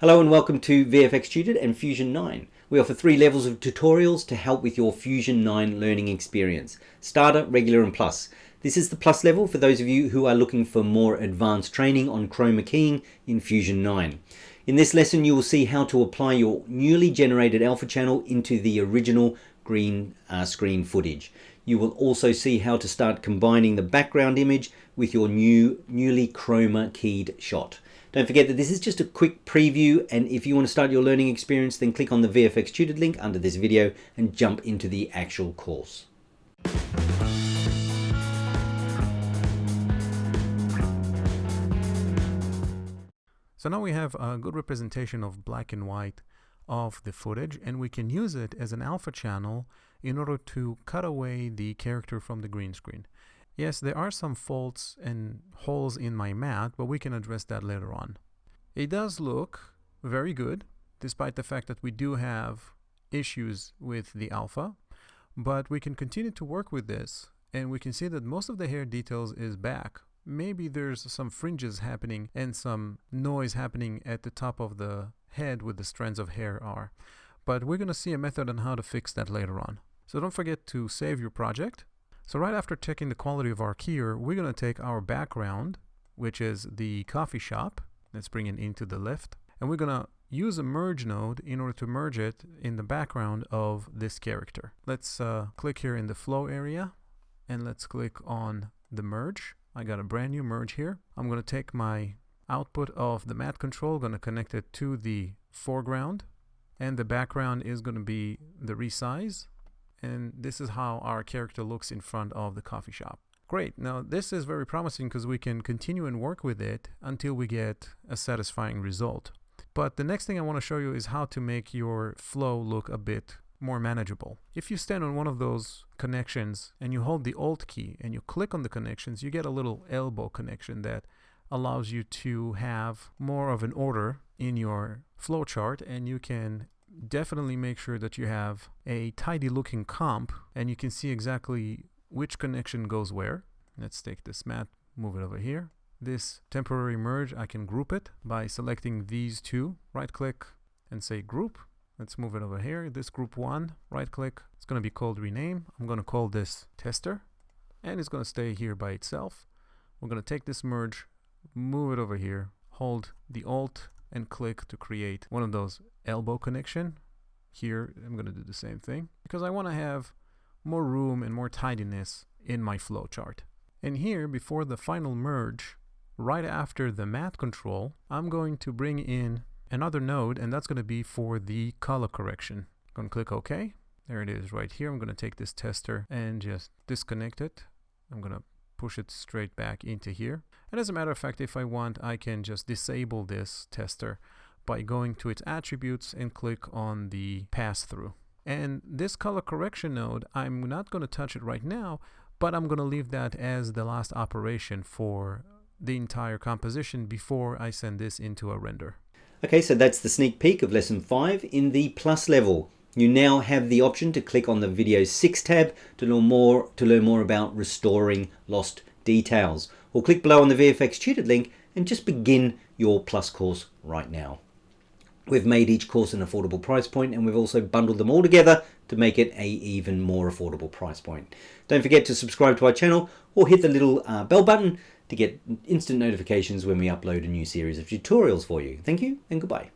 Hello and welcome to VFXTutored and Fusion 9. We offer 3 levels of tutorials to help with your Fusion 9 learning experience: Starter, Regular and Plus. This is the Plus level for those of you who are looking for more advanced training on Chroma Keying in Fusion 9. In this lesson you will see how to apply your newly generated alpha channel into the original green screen footage. You will also see how to start combining the background image with your newly chroma keyed shot. Don't forget that this is just a quick preview, and if you want to start your learning experience, then click on the VFXTutored link under this video and jump into the actual course. So now we have a good representation of black and white of the footage, and we can use it as an alpha channel in order to cut away the character from the green screen. Yes, there are some faults and holes in my matte, but we can address that later on. It does look very good, despite the fact that we do have issues with the alpha, but we can continue to work with this, and we can see that most of the hair details is back. Maybe there's some fringes happening and some noise happening at the top of the head where the strands of hair are, but we're going to see a method on how to fix that later on. So don't forget to save your project. So right after checking the quality of our keyer, we're going to take our background, which is the coffee shop. Let's bring it into the left. And we're going to use a merge node in order to merge it in the background of this character. Let's click here in the flow area, and let's click on the merge. I got a brand new merge here. I'm going to take my output of the matte control, going to connect it to the foreground, and the background is going to be the resize. And this is how our character looks in front of the coffee shop. Great. Now this is very promising because we can continue and work with it until we get a satisfying result. But the next thing I want to show you is how to make your flow look a bit more manageable. If you stand on one of those connections and you hold the Alt key and you click on the connections, you get a little elbow connection that allows you to have more of an order in your flow chart, and you can definitely make sure that you have a tidy looking comp and you can see exactly which connection goes where. Let's take this matte, move it over here. This temporary merge, I can group it by selecting these two, right click and say group. Let's move it over here. This group 1, right click, it's going to be called rename. I'm going to call this tester, and it's going to stay here by itself. We're going to take this merge, move it over here, hold the Alt and click to create one of those elbow connection. Here I'm going to do the same thing because I want to have more room and more tidiness in my flow chart. And here, before the final merge, right after the matte control, I'm going to bring in another node, and that's going to be for the color correction. I'm going to click OK. There it is right here. I'm going to take this tester and just disconnect it. I'm going to push it straight back into here. And as a matter of fact, if I want, I can just disable this tester by going to its attributes and click on the pass-through. And this color correction node, I'm not going to touch it right now, but I'm going to leave that as the last operation for the entire composition before I send this into a render. Okay, so that's the sneak peek of lesson 5 in the Plus level. You now have the option to click on the Video 6 tab to learn more about restoring lost details, or click below on the VFXTutored link and just begin your Plus course right now. We've made each course an affordable price point, and we've also bundled them all together to make it a even more affordable price point. Don't forget to subscribe to our channel or hit the little bell button to get instant notifications when we upload a new series of tutorials for you. Thank you and goodbye.